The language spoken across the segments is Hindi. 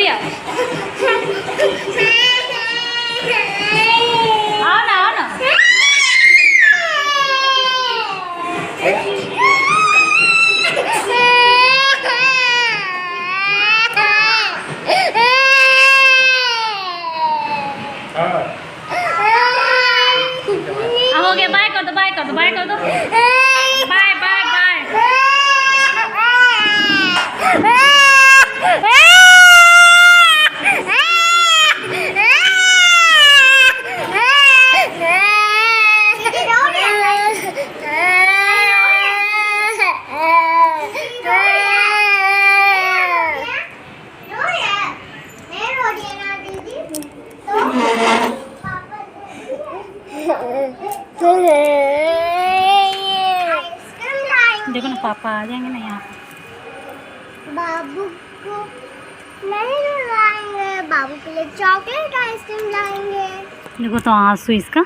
जल्दी आओ, आओ ना, आओ ना। हो गया, बाय कर दो, बाय कर दो, बाय कर दो, बाय बाय बाय। देखो ना पापा आ जाएंगे ना यहाँ पे। बाबू को नहीं लाएंगे, बाबू के लिए चॉकलेट आइसक्रीम लाएंगे। देखो तो आंसू इसका।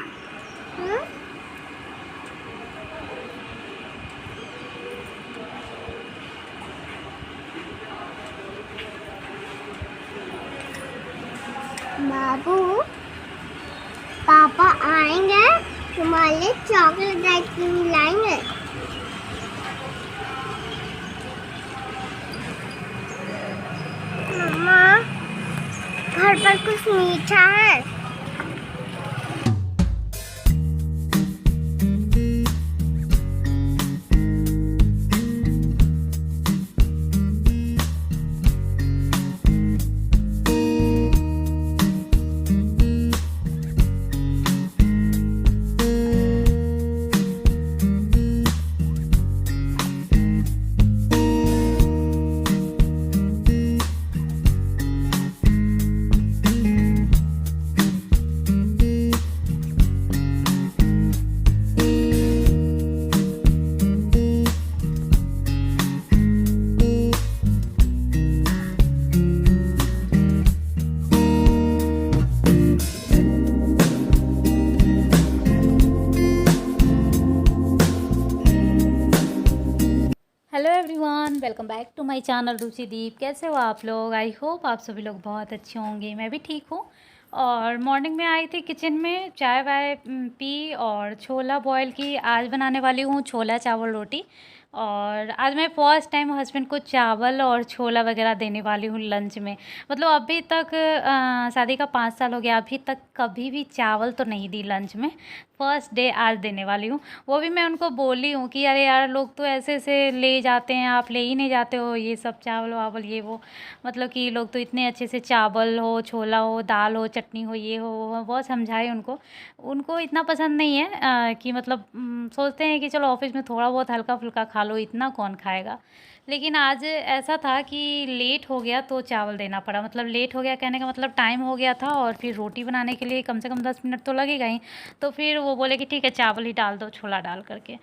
बाबू पापा आएंगे, तुम्हारे लिए चॉकलेट आइसक्रीम लाएंगे। मम्मा घर पर कुछ मीठा है। Hello everyone, welcome back to my channel Ruchi Deep. कैसे हो आप लोग? आई होप आप सभी लोग बहुत अच्छे होंगे। मैं भी ठीक हूँ। और मॉर्निंग में आई थी किचन में, चाय वाय पी और छोला बॉयल की। आज बनाने वाली हूँ छोला चावल रोटी। और आज मैं फ़र्स्ट टाइम हस्बैंड को चावल और छोला वगैरह देने वाली हूँ लंच में। मतलब अभी तक शादी का 5 साल हो गया, अभी तक कभी भी चावल तो नहीं दी लंच में। फ़र्स्ट डे आज देने वाली हूँ। वो भी मैं उनको बोली हूँ कि अरे यार, लोग तो ऐसे ऐसे ले जाते हैं, आप ले ही नहीं जाते हो ये सब चावल वावल ये वो। मतलब कि लोग तो इतने अच्छे से चावल हो, छोला हो, दाल हो, चटनी हो, ये हो वो। बहुत समझाए उनको। उनको इतना पसंद नहीं है कि मतलब सोचते हैं कि चलो ऑफिस में थोड़ा बहुत हल्का फुल्का खा लो, इतना कौन खाएगा। लेकिन आज ऐसा था कि लेट हो गया तो चावल देना पड़ा। मतलब लेट हो गया कहने का मतलब टाइम हो गया था, और फिर रोटी बनाने के लिए कम से कम 10 मिनट तो लगेगा ही। तो फिर वो बोले कि ठीक है चावल ही डाल दो छोला डाल करके।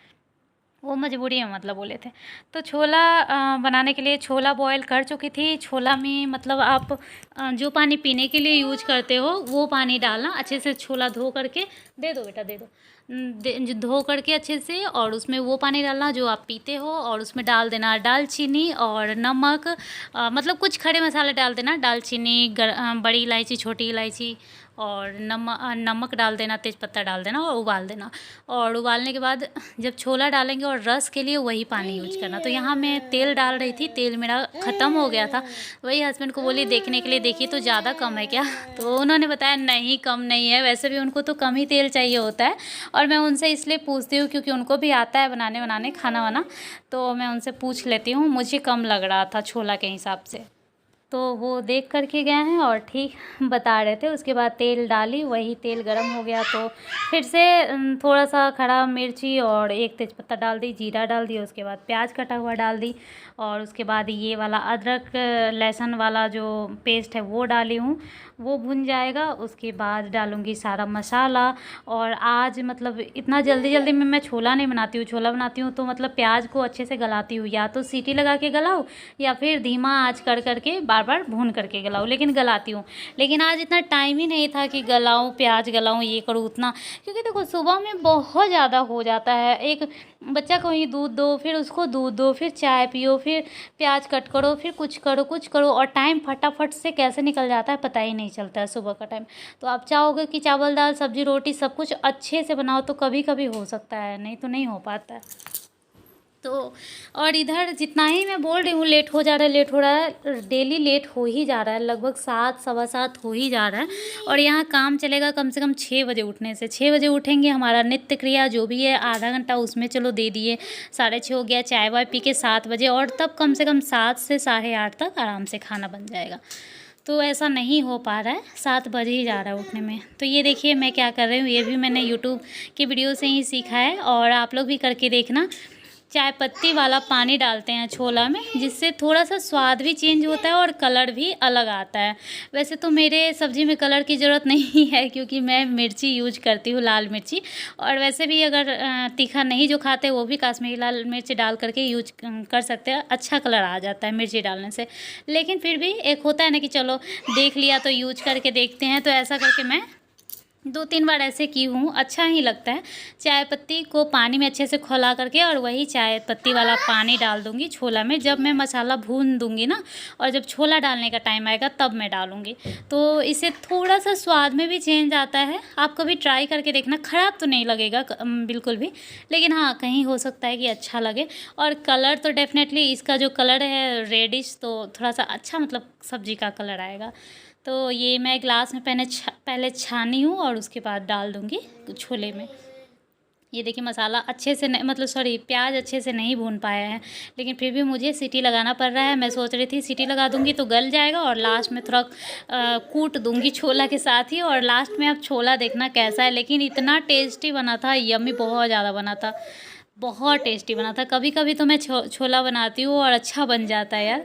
वो मजबूरी में मतलब बोले थे। तो छोला बनाने के लिए छोला बॉयल कर चुकी थी। छोला में मतलब आप जो पानी पीने के लिए यूज करते हो वो पानी डालना। अच्छे से छोला धो करके दे दो बेटा, दे दो। धो करके अच्छे से, और उसमें वो पानी डालना जो आप पीते हो, और उसमें डाल देना दालचीनी और नमक। मतलब कुछ खड़े मसाले डाल देना, दालचीनी, बड़ी इलायची, छोटी इलायची, और नमक डाल देना, तेज़पत्ता डाल देना, और उबाल देना। और उबालने के बाद जब छोला डालेंगे और रस के लिए वही पानी यूज करना। तो यहाँ मैं तेल डाल रही थी, तेल मेरा ख़त्म हो गया था। वही हस्बैंड को बोली देखने के लिए, देखिए तो ज़्यादा कम है क्या? तो उन्होंने बताया नहीं कम नहीं है, वैसे भी उनको तो कम ही तेल चाहिए होता है। और मैं उनसे इसलिए पूछती हूँ क्योंकि उनको भी आता है बनाने खाना वाना। तो मैं उनसे पूछ लेती हूँ, मुझे कम लग रहा था छोला के हिसाब से। तो वो देख कर के गए हैं और ठीक बता रहे थे। उसके बाद तेल डाली, वही तेल गरम हो गया तो फिर से थोड़ा सा खड़ा मिर्ची और एक तेज़पत्ता डाल दी, जीरा डाल दिया। उसके बाद प्याज कटा हुआ डाल दी, और उसके बाद ये वाला अदरक लहसुन वाला जो पेस्ट है वो डाली हूँ। वो भुन जाएगा, उसके बाद डालूँगी सारा मसाला। और आज मतलब इतना जल्दी जल्दी में मैं छोला नहीं बनाती हूँ। छोला बनाती हूँ तो मतलब प्याज को अच्छे से गलाती हूँ, या तो सीटी लगा के गलाओ या फिर धीमा आँच कर करके बार बार बार भून करके गलाऊँ, लेकिन गलाती हूँ। लेकिन आज इतना टाइम ही नहीं था कि गलाऊँ, प्याज गलाऊँ, ये करूँ उतना, क्योंकि देखो सुबह में बहुत ज़्यादा हो जाता है। एक बच्चा को ही दूध दो, फिर उसको दूध दो, फिर चाय पियो, फिर प्याज कट करो, फिर कुछ करो, और टाइम फटाफट से कैसे निकल जाता है पता ही नहीं चलता है सुबह का टाइम। तो आप चाहोगे कि चावल दाल सब्जी रोटी सब कुछ अच्छे से बनाओ तो कभी कभी हो सकता है, नहीं तो नहीं हो पाता है। तो और इधर जितना ही मैं बोल रही हूँ लेट हो जा रहा है, लेट हो रहा है, डेली लेट हो ही जा रहा है, लगभग 7 सवा 7 हो ही जा रहा है। और यहाँ काम चलेगा कम से कम 6 बजे उठने से। 6 बजे उठेंगे, हमारा नित्य क्रिया जो भी है आधा घंटा उसमें चलो दे दिए, 6:30 हो गया, चाय वाय पी के 7 बजे, और तब कम से कम 7 से 8:30 तक आराम से खाना बन जाएगा। तो ऐसा नहीं हो पा रहा है, 7 बजे ही जा रहा है उठने में। तो ये देखिए मैं क्या कर रही हूँ, ये भी मैंने यूट्यूब की वीडियो से ही सीखा है, और आप लोग भी करके देखना। चाय पत्ती वाला पानी डालते हैं छोला में, जिससे थोड़ा सा स्वाद भी चेंज होता है और कलर भी अलग आता है। वैसे तो मेरे सब्ज़ी में कलर की ज़रूरत नहीं है, क्योंकि मैं मिर्ची यूज करती हूँ, लाल मिर्ची। और वैसे भी अगर तीखा नहीं जो खाते वो भी कश्मीरी लाल मिर्च डाल करके यूज कर सकते हैं, अच्छा कलर आ जाता है मिर्ची डालने से। लेकिन फिर भी एक होता है ना कि चलो देख लिया तो यूज करके देखते हैं, तो ऐसा करके मैं 2-3 बार ऐसे की हूँ, अच्छा ही लगता है। चाय पत्ती को पानी में अच्छे से खौला करके और वही चाय पत्ती वाला पानी डाल दूँगी छोला में, जब मैं मसाला भून दूँगी ना, और जब छोला डालने का टाइम आएगा तब मैं डालूँगी। तो इससे थोड़ा सा स्वाद में भी चेंज आता है। आप कभी ट्राई करके देखना, ख़राब तो नहीं लगेगा बिल्कुल भी, लेकिन हाँ कहीं हो सकता है कि अच्छा लगे। और कलर तो डेफिनेटली इसका जो कलर है रेडिश, तो थोड़ा सा अच्छा मतलब सब्ज़ी का कलर आएगा। तो ये मैं ग्लास में पहले छानी हूँ और उसके बाद डाल दूँगी छोले में। ये देखिए मसाला अच्छे से नहीं, मतलब सॉरी प्याज अच्छे से नहीं भून पाया है, लेकिन फिर भी मुझे सीटी लगाना पड़ रहा है। मैं सोच रही थी सीटी लगा दूँगी तो गल जाएगा, और लास्ट में थोड़ा कूट दूँगी छोला के साथ ही, और लास्ट में अब छोला देखना कैसा है। लेकिन इतना टेस्टी बना था, यम्मी, बहुत ज़्यादा बना था, बहुत टेस्टी बना था। कभी कभी तो मैं छोला बनाती हूँ और अच्छा बन जाता है यार,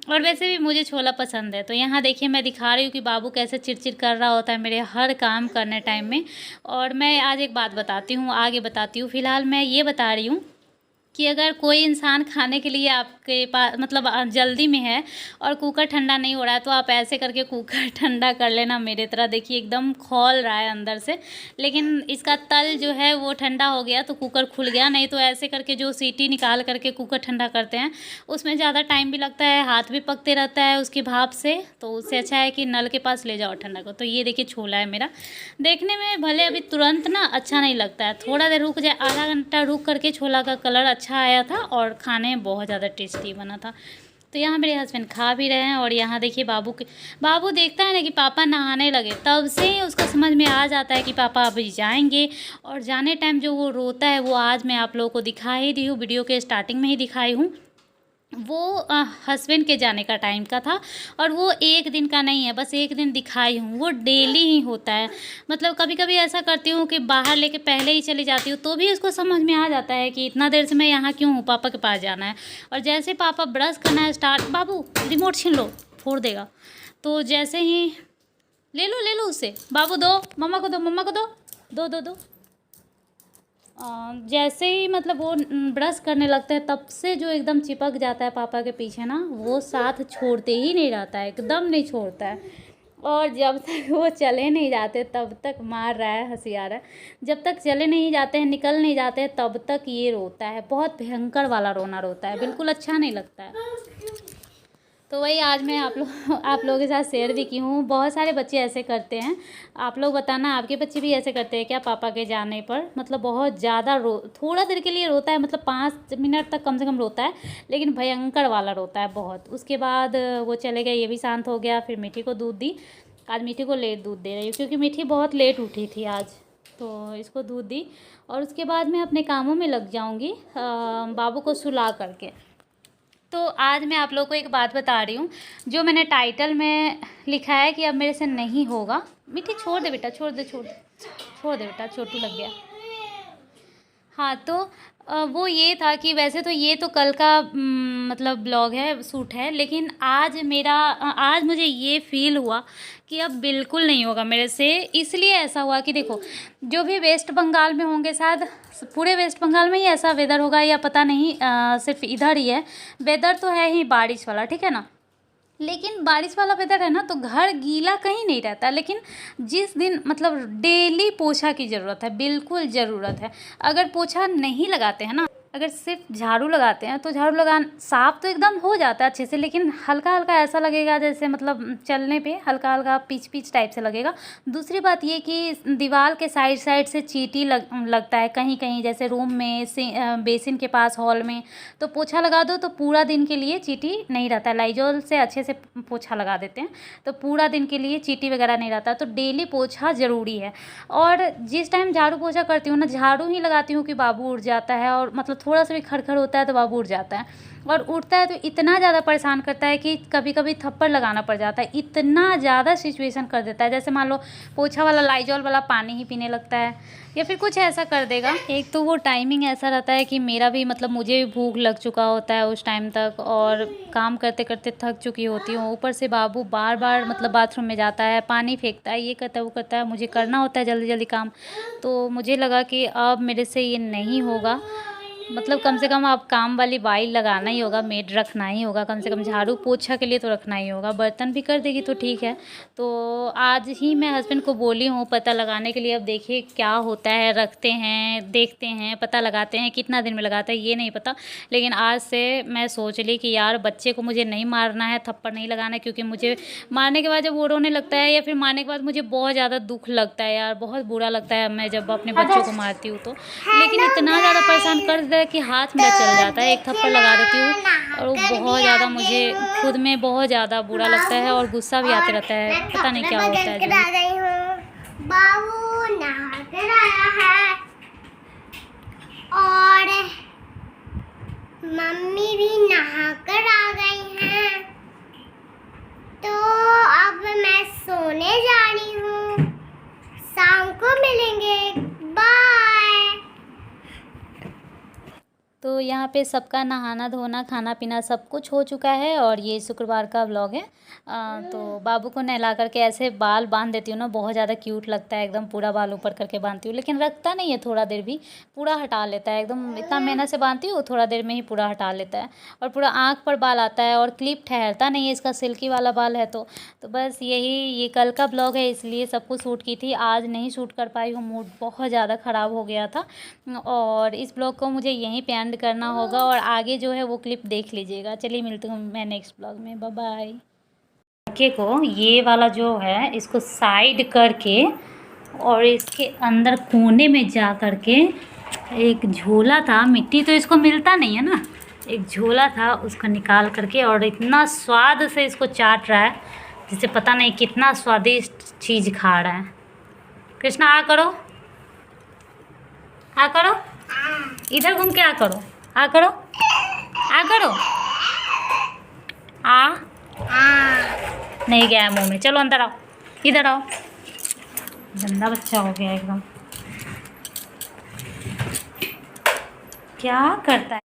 और वैसे भी मुझे छोला पसंद है। तो यहाँ देखिए मैं दिखा रही हूँ कि बाबू कैसे चिड़चिड़ कर रहा होता है मेरे हर काम करने टाइम में। और मैं आज एक बात बताती हूँ, आगे बताती हूँ। फ़िलहाल मैं ये बता रही हूँ कि अगर कोई इंसान खाने के लिए आपके पास मतलब जल्दी में है और कुकर ठंडा नहीं हो रहा है, तो आप ऐसे करके कुकर ठंडा कर लेना मेरे तरह। देखिए एकदम खौल रहा है अंदर से, लेकिन इसका तल जो है वो ठंडा हो गया तो कुकर खुल गया। नहीं तो ऐसे करके जो सीटी निकाल करके कुकर ठंडा करते हैं उसमें ज़्यादा टाइम भी लगता है, हाथ भी पकते रहता है उसकी भाप से। तो उससे अच्छा है कि नल के पास ले जाओ ठंडा को। तो ये देखिए छोला है मेरा, देखने में भले अभी तुरंत ना अच्छा नहीं लगता है, थोड़ा देर रुक जाए, आधा घंटा रुक करके छोला का कलर अच्छा आया था और खाने में बहुत ज़्यादा टेस्टी बना था। तो यहाँ मेरे हस्बैंड खा भी रहे हैं। और यहाँ देखिए बाबू देखता है ना कि पापा नहाने लगे, तब से ही उसका समझ में आ जाता है कि पापा अभी जाएंगे। और जाने टाइम जो वो रोता है वो आज मैं आप लोगों को दिखा ही दी हूँ, वीडियो के स्टार्टिंग में ही दिखाई हूँ। वो हस्बैंड के जाने का टाइम का था, और वो एक दिन का नहीं है, बस एक दिन दिखाई हूँ, वो डेली ही होता है। मतलब कभी कभी ऐसा करती हूँ कि बाहर लेके पहले ही चली जाती हूँ, तो भी उसको समझ में आ जाता है कि इतना देर से मैं यहाँ क्यों हूँ, पापा के पास जाना है। और जैसे पापा ब्रश करना है स्टार्ट, बाबू रिमोट छीन लो, फोड़ देगा। तो जैसे ही ले लो उससे, बाबू दो, मम्मा को दो, मम्मा को दो, दो दो दो। जैसे ही मतलब वो ब्रश करने लगता है तब से जो एकदम चिपक जाता है पापा के पीछे ना, वो साथ छोड़ते ही नहीं रहता है, एकदम नहीं छोड़ता है। और जब तक वो चले नहीं जाते तब तक मार रहा है, हंसी आ रहा है। जब तक चले नहीं जाते हैं, निकल नहीं जाते हैं, तब तक ये रोता है, बहुत भयंकर वाला रोना रोता है, बिल्कुल अच्छा नहीं लगता है। तो वही आज मैं आप लोगों के साथ शेयर भी की हूँ। बहुत सारे बच्चे ऐसे करते हैं, आप लोग बताना आपके बच्चे भी ऐसे करते हैं क्या पापा के जाने पर? मतलब बहुत ज़्यादा थोड़ा देर के लिए रोता है, मतलब 5 मिनट तक कम से कम रोता है, लेकिन भयंकर वाला रोता है बहुत। उसके बाद वो चले गए, ये भी शांत हो गया। फिर मीठी को दूध दी, आज मीठी को लेट दूध दे रही हूँ क्योंकि मीठी बहुत लेट उठी थी आज, तो इसको दूध दी। और उसके बाद मैं अपने कामों में लग जाऊँगी बाबू को सुला करके। तो आज मैं आप लोगों को एक बात बता रही हूँ, जो मैंने टाइटल में लिखा है कि अब मेरे से नहीं होगा। मीठी छोड़ दे बेटा, छोड़ दे बेटा, छोटू लग गया। हाँ तो वो ये था कि वैसे तो ये तो कल का मतलब ब्लॉग है, शूट है, लेकिन आज आज मुझे ये फील हुआ कि अब बिल्कुल नहीं होगा मेरे से। इसलिए ऐसा हुआ कि देखो, जो भी वेस्ट बंगाल में होंगे, शायद पूरे वेस्ट बंगाल में ही ऐसा वेदर होगा या पता नहीं, सिर्फ इधर ही है वेदर, तो है ही बारिश वाला, ठीक है ना। लेकिन बारिश वाला वेदर है ना तो घर गीला कहीं नहीं रहता। लेकिन जिस दिन मतलब डेली पोछा की ज़रूरत है, बिल्कुल ज़रूरत है। अगर पोछा नहीं लगाते हैं ना, अगर सिर्फ झाड़ू लगाते हैं तो झाड़ू लगा साफ़ तो एकदम हो जाता है अच्छे से, लेकिन हल्का हल्का ऐसा लगेगा जैसे मतलब चलने पे हल्का हल्का पीच पीच टाइप से लगेगा। दूसरी बात ये कि दीवार के साइड साइड से चींटी लगता है कहीं कहीं, जैसे रूम में बेसिन के पास हॉल में। तो पोछा लगा दो तो पूरा दिन के लिए चींटी नहीं रहता है। लाइजॉल से अच्छे से पोछा लगा देते हैं तो पूरा दिन के लिए चींटी वगैरह नहीं रहता। तो डेली पोछा ज़रूरी है। और जिस टाइम झाड़ू पोछा करती हूँ ना, झाड़ू ही लगाती हूँ कि बाबू उठ जाता है, और मतलब थोड़ा सा भी खड़खड़ होता है तो बाबू उठ जाता है। और उठता है तो इतना ज़्यादा परेशान करता है कि कभी कभी थप्पड़ लगाना पड़ जाता है। इतना ज़्यादा सिचुएशन कर देता है, जैसे मान लो पोछा वाला लाइजॉल वाला पानी ही पीने लगता है या फिर कुछ ऐसा कर देगा। एक तो वो टाइमिंग ऐसा रहता है कि मेरा भी मतलब मुझे भी भूख लग चुका होता है उस टाइम तक, और काम करते करते थक चुकी होती हूँ। ऊपर से बाबू बार बार मतलब बाथरूम में जाता है, पानी फेंकता है, ये करता है वो करता है, मुझे करना होता है जल्दी जल्दी काम। तो मुझे लगा कि अब मेरे से ये नहीं होगा, मतलब कम से कम अब काम वाली बाई लगाना ही होगा, मेड रखना ही होगा, कम से कम झाड़ू पोछा के लिए तो रखना ही होगा। बर्तन भी कर देगी तो ठीक है। तो आज ही मैं हस्बैंड को बोली हूँ पता लगाने के लिए। अब देखिए क्या होता है, रखते हैं, देखते हैं, पता लगाते हैं, कितना दिन में लगाता है ये नहीं पता। लेकिन आज से मैं सोच ली कि यार बच्चे को मुझे नहीं मारना है, थप्पड़ नहीं लगाना है, क्योंकि मुझे मारने के बाद जब वो रोने लगता है या फिर मारने के बाद मुझे बहुत ज़्यादा दुख लगता है यार, बहुत बुरा लगता है मैं जब अपने बच्चों को मारती हूँ तो। लेकिन इतना ज़्यादा परेशान कर देता है कि हाथ मेरा चल जाता है, एक थप्पड़ लगा देती हूँ और वो बहुत ज़्यादा मुझे खुद में बहुत ज़्यादा बुरा लगता है और गुस्सा भी आते रहता है, पता नहीं क्या होता है। बाबू नहा कर आया है और मम्मी भी नहा कर आ गई हैं, तो अब मैं सोने जा रही हूँ। शाम को मिलेंगे, बाय। तो यहाँ पे सबका नहाना धोना खाना पीना सब कुछ हो चुका है और ये शुक्रवार का व्लॉग है। तो बाबू को नहला करके ऐसे बाल बांध देती हूँ ना, बहुत ज़्यादा क्यूट लगता है, एकदम पूरा बाल ऊपर करके बांधती हूँ। लेकिन रखता नहीं है थोड़ा देर भी, पूरा हटा लेता है एकदम, इतना मेहनत से बांधती हूँ थोड़ा देर में ही पूरा हटा लेता है। और पूरा आँख पर बाल आता है और क्लिप ठहरता नहीं है, इसका सिल्की वाला बाल है। तो बस यही, ये कल का ब्लॉग है इसलिए सब कुछ शूट की थी, आज नहीं शूट कर पाई हूँ, मूड बहुत ज़्यादा ख़राब हो गया था। और इस ब्लॉग को मुझे यहीं पे एंड करना होगा और आगे जो है वो क्लिप देख लीजिएगा। चलिए मिलती हूँ मैं नेक्स्ट ब्लॉग में, बाय बाय। लड़के को ये वाला जो है इसको साइड करके और इसके अंदर कोने में जा करके एक झोला था, मिट्टी तो इसको मिलता नहीं है ना, एक झोला था उसको निकाल करके और इतना स्वाद से इसको चाट रहा है जिसे पता नहीं कितना स्वादिष्ट चीज़ खा रहा है। कृष्णा आ करो, आ करो, इधर घूम के आ करो, आ करो, आ करो, आ नहीं गया मुंह में, चलो अंदर आओ, इधर आओ। गंदा बच्चा हो गया एकदम, क्या करता है।